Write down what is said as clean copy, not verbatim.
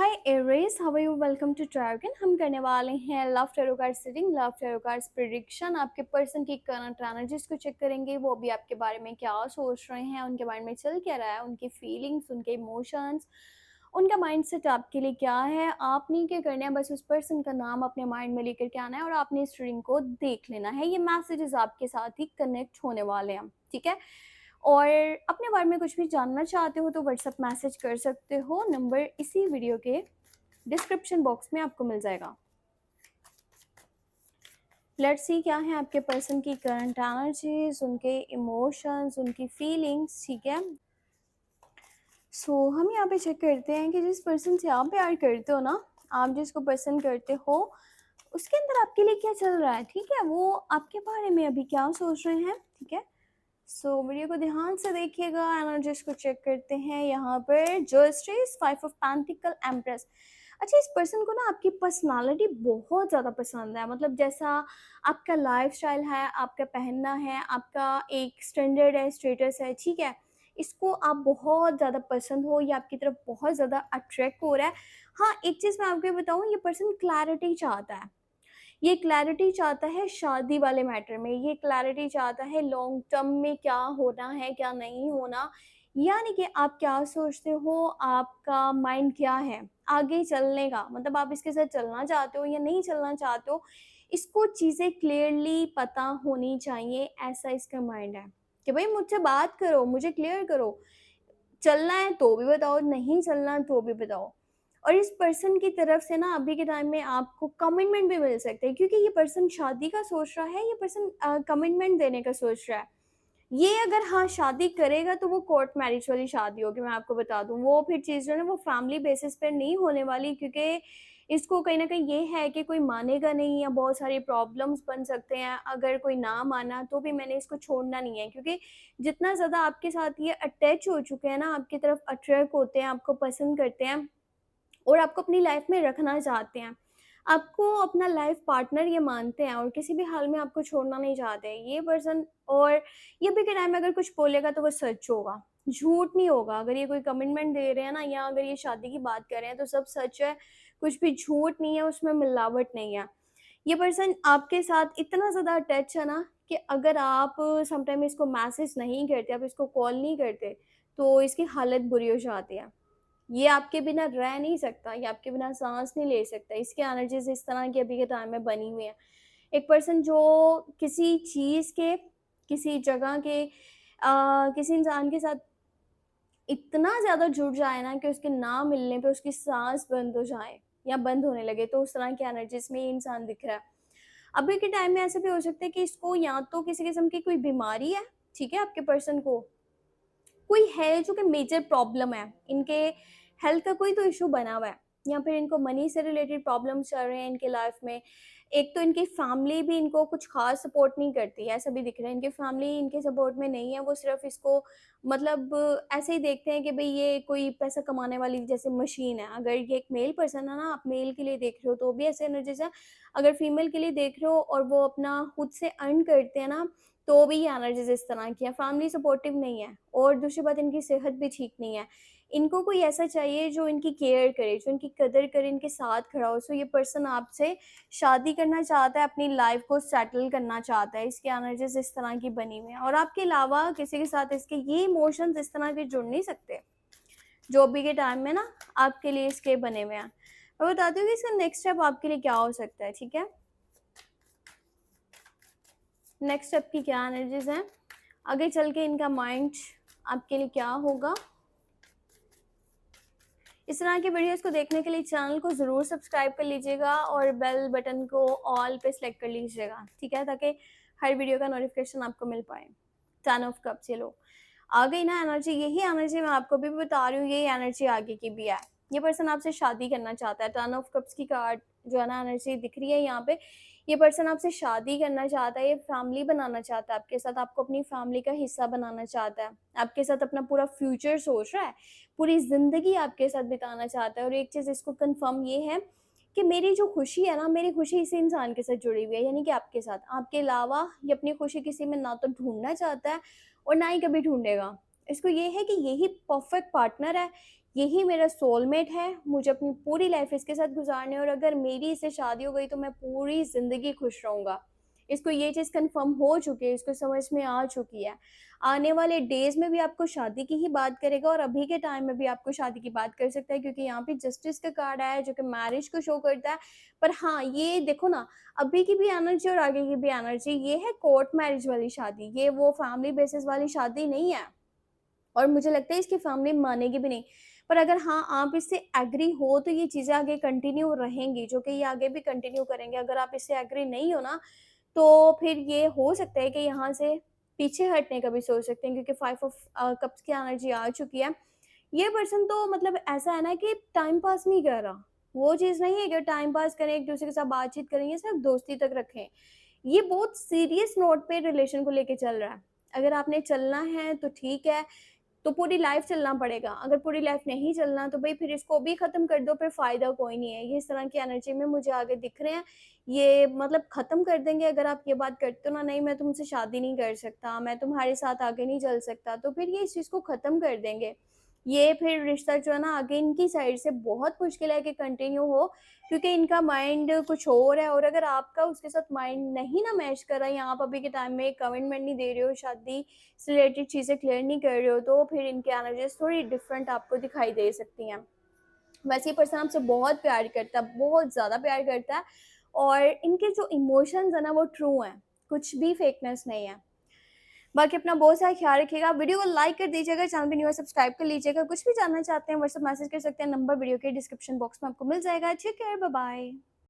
Hi Aries, how are you? Welcome to Trigon. हम करने वाले हैं love tarot card seeding, love tarot cards prediction. आपके person की करंट एनर्जीज को चेक करेंगे, वो भी आपके बारे में क्या सोच रहे हैं, उनके माइंड में चल क्या रहा है, उनकी फीलिंग्स, उनके इमोशंस, उनका माइंडसेट आपके लिए क्या है। आपने क्या करना है, बस उस पर्सन का नाम अपने माइंड में लेकर के आना है और आपने इस रीडिंग को देख लेना है। ये मैसेजेस आपके साथ ही कनेक्ट होने वाले हैं, ठीक है। और अपने बारे में कुछ भी जानना चाहते हो तो व्हाट्सएप मैसेज कर सकते हो, नंबर इसी वीडियो के डिस्क्रिप्शन बॉक्स में आपको मिल जाएगा। लेट्स सी क्या है आपके पर्सन की करंट एनर्जीज, उनके इमोशंस, उनकी फीलिंग्स, ठीक है। हम यहाँ पे चेक करते हैं कि जिस पर्सन से आप प्यार करते हो ना, आप जिसको पसंद करते हो, उसके अंदर आपके लिए क्या चल रहा है, ठीक है। वो आपके बारे में अभी क्या सोच रहे हैं, ठीक है। वीडियो को ध्यान से देखिएगा, एनर्जीज को चेक करते हैं। यहाँ पर जस्टिस, 5 ऑफ पेंटिकल, एम्प्रेस। अच्छा, इस पर्सन को ना आपकी पर्सनालिटी बहुत ज़्यादा पसंद है, मतलब जैसा आपका लाइफस्टाइल है, आपका पहनना है, आपका एक स्टैंडर्ड है, स्टेटस है, ठीक है। इसको आप बहुत ज़्यादा पसंद हो, ये आपकी तरफ बहुत ज़्यादा अट्रैक्ट हो रहा है। हाँ, एक चीज़ मैं आपको बताऊँ, ये पर्सन क्लैरिटी चाहता है। ये क्लैरिटी चाहता है शादी वाले मैटर में, ये क्लैरिटी चाहता है लॉन्ग टर्म में क्या होना है, क्या नहीं होना। यानी कि आप क्या सोचते हो, आपका माइंड क्या है आगे चलने का, मतलब आप इसके साथ चलना चाहते हो या नहीं चलना चाहते हो, इसको चीज़ें क्लियरली पता होनी चाहिए। ऐसा इसका माइंड है कि भाई मुझसे बात करो, मुझे क्लियर करो, चलना है तो भी बताओ, नहीं चलना तो भी बताओ। और इस पर्सन की तरफ से ना अभी के टाइम में आपको कमिटमेंट भी मिल सकते हैं, क्योंकि ये पर्सन शादी का सोच रहा है, ये पर्सन कमिटमेंट देने का सोच रहा है। ये अगर हाँ शादी करेगा तो वो कोर्ट मैरिज वाली शादी होगी, मैं आपको बता दूं। वो फिर चीज़ जो है ना, वो फैमिली बेसिस पर नहीं होने वाली, क्योंकि इसको कहीं ना कहीं ये है कि कोई मानेगा नहीं या बहुत सारे प्रॉब्लम्स बन सकते हैं। अगर कोई ना माना तो भी मैंने इसको छोड़ना नहीं है, क्योंकि जितना ज़्यादा आपके साथ ये अटैच हो चुके हैं ना, आपकी तरफ अट्रैक्ट होते हैं, आपको पसंद करते हैं और आपको अपनी लाइफ में रखना चाहते हैं, आपको अपना लाइफ पार्टनर ये मानते हैं और किसी भी हाल में आपको छोड़ना नहीं चाहते ये पर्सन। और ये भी के टाइम में अगर कुछ बोलेगा तो वो सच होगा, झूठ नहीं होगा। अगर ये कोई कमिटमेंट दे रहे हैं ना, या अगर ये शादी की बात कर रहे हैं तो सब सच है, कुछ भी झूठ नहीं है, उसमें मिलावट नहीं है। ये पर्सन आपके साथ इतना ज़्यादा अटैच है ना कि अगर आप समटाइम इसको मैसेज नहीं करते, आप इसको कॉल नहीं करते, तो इसकी हालत बुरी हो जाती है। ये आपके बिना रह नहीं सकता, ये आपके बिना सांस नहीं ले सकता। इसकी एनर्जीज इस तरह की अभी के टाइम में बनी हुई है। एक पर्सन जो किसी चीज़ के, किसी जगह के, किसी इंसान के साथ इतना ज़्यादा जुड़ जाए ना कि उसके ना मिलने पे उसकी सांस बंद हो जाए या बंद होने लगे, तो उस तरह की एनर्जीज में ये इंसान दिख रहा है। अभी के टाइम में ऐसा भी हो सकता है कि इसको या तो किसी किस्म की कोई बीमारी है, ठीक है, आपके पर्सन को कोई है जो कि मेजर प्रॉब्लम है, इनके हेल्थ का कोई तो इशू बना हुआ है, या फिर इनको मनी से रिलेटेड प्रॉब्लम्स चल रहे हैं इनके लाइफ में। एक तो इनकी फैमिली भी इनको कुछ खास सपोर्ट नहीं करती है, ऐसा भी दिख रहा है। इनकी फैमिली इनके सपोर्ट में नहीं है, वो सिर्फ इसको मतलब ऐसे ही देखते हैं कि भाई ये कोई पैसा कमाने वाली जैसे मशीन है। अगर ये एक मेल पर्सन है ना, आप मेल के लिए देख रहे हो तो भी ऐसे एनर्जीज है। अगर फीमेल के लिए देख रहे हो और वो अपना खुद से अर्न करते हैं ना, तो भी ये एनर्जीज इस तरह की है। फैमिली सपोर्टिव नहीं है और दूसरी बात, इनकी सेहत भी ठीक नहीं है। इनको कोई ऐसा चाहिए जो इनकी केयर करे, जो इनकी कदर करे, इनके साथ खड़ा हो। ये पर्सन आपसे शादी करना चाहता है, अपनी लाइफ को सेटल करना चाहता है। इसकी एनर्जीज इस तरह की बनी हुई है और आपके अलावा किसी के साथ इसके ये इमोशंस इस तरह के जुड़ नहीं सकते जो अभी के टाइम में ना आपके लिए इसके बने हुए हैं। मैं बताती हूँ कि इसका नेक्स्ट स्टेप आपके लिए क्या हो सकता है, ठीक है। नेक्स्ट स्टेप की क्या एनर्जीज हैं, आगे चल के इनका माइंड आपके लिए क्या होगा। इस तरह के वीडियोस को देखने के लिए चैनल को ज़रूर सब्सक्राइब कर लीजिएगा और बेल बटन को ऑल पे सेलेक्ट कर लीजिएगा, ठीक है, ताकि हर वीडियो का नोटिफिकेशन आपको मिल पाए। 10 ऑफ कप्स, ये लो आ गई ना एनर्जी। यही एनर्जी मैं आपको भी बता रही हूँ, यही एनर्जी आगे की भी है। ये पर्सन आपसे शादी करना चाहता है। 10 ऑफ कप्स की कार्ड जो है ना, एनर्जी दिख रही है यहाँ पे। ये पर्सन आपसे शादी करना चाहता है, ये फैमिली बनाना चाहता है आपके साथ, आपको अपनी फैमिली का हिस्सा बनाना चाहता है, आपके साथ अपना पूरा फ्यूचर सोच रहा है, पूरी ज़िंदगी आपके साथ बिताना चाहता है। और एक चीज़ इसको कंफर्म ये है कि मेरी जो खुशी है ना, मेरी खुशी इसी इंसान के साथ जुड़ी हुई है, यानी कि आपके साथ। आपके अलावा ये अपनी खुशी किसी में ना तो ढूँढना चाहता है और ना ही कभी ढूँढेगा। इसको ये है कि यही परफेक्ट पार्टनर है, यही मेरा सोलमेट है, मुझे अपनी पूरी लाइफ इसके साथ गुजारनी है और अगर मेरी इससे शादी हो गई तो मैं पूरी ज़िंदगी खुश रहूँगा। इसको ये चीज़ कन्फर्म हो चुकी है, इसको समझ में आ चुकी है। आने वाले डेज़ में भी आपको शादी की ही बात करेगा और अभी के टाइम में भी आपको शादी की बात कर सकता है, क्योंकि यहाँ पे जस्टिस का कार्ड आया है जो कि मैरिज को शो करता है। पर हाँ, ये देखो ना, अभी की भी एनर्जी और आगे की भी एनर्जी, ये है कोर्ट मैरिज वाली शादी, ये वो फैमिली बेसिस वाली शादी नहीं है। और मुझे लगता है इसकी फैमिली मानेगी भी नहीं। पर अगर हाँ, आप इससे एग्री हो तो ये चीज़ें आगे कंटिन्यू रहेंगी, जो कि ये आगे भी कंटिन्यू करेंगे। अगर आप इससे एग्री नहीं हो ना, तो फिर ये हो सकता है कि यहाँ से पीछे हटने का भी सोच सकते हैं, क्योंकि 5 ऑफ कप्स की एनर्जी आ चुकी है। ये पर्सन तो मतलब ऐसा है ना कि टाइम पास नहीं कर रहा। वो चीज़ नहीं है कि टाइम पास करें, एक-दूसरे के साथ बातचीत करें, ये सिर्फ़ दोस्ती तक रखें। ये बहुत सीरियस नोट पे रिलेशन को लेके चल रहा है। अगर आपने चलना है तो ठीक है, तो पूरी लाइफ चलना पड़ेगा। अगर पूरी लाइफ नहीं चलना तो भई फिर इसको भी ख़त्म कर दो, फिर फ़ायदा कोई नहीं है। ये इस तरह की एनर्जी में मुझे आगे दिख रहे हैं। ये मतलब ख़त्म कर देंगे अगर आप ये बात करते हो ना, नहीं मैं तुमसे शादी नहीं कर सकता, मैं तुम्हारे साथ आगे नहीं चल सकता, तो फिर ये इस चीज़ को ख़त्म कर देंगे। ये फिर रिश्ता जो है ना आगे इनकी साइड से बहुत मुश्किल है कि कंटिन्यू हो, क्योंकि इनका माइंड कुछ और है और अगर आपका उसके साथ माइंड नहीं ना मैच कर रहा या आप अभी के टाइम में कमिटमेंट नहीं दे रहे हो, शादी से रिलेटेड चीज़ें क्लियर नहीं कर रहे हो, तो फिर इनकी एनर्जीज़ थोड़ी डिफरेंट आपको दिखाई दे सकती हैं। वैसे ये पर्सन आपसे बहुत प्यार करता है, बहुत ज़्यादा प्यार करता है और इनके जो इमोशंस हैं ना वो ट्रू हैं, कुछ भी फेकनेस नहीं है। बाकी अपना बहुत सारा ख्याल रखिएगा, वीडियो को लाइक कर दीजिएगा, चैनल पे न्यू है सब्सक्राइब कर लीजिएगा। कुछ भी जानना चाहते हैं व्हाट्सएप मैसेज कर सकते हैं, नंबर वीडियो के डिस्क्रिप्शन बॉक्स में आपको मिल जाएगा। Take care, bye bye.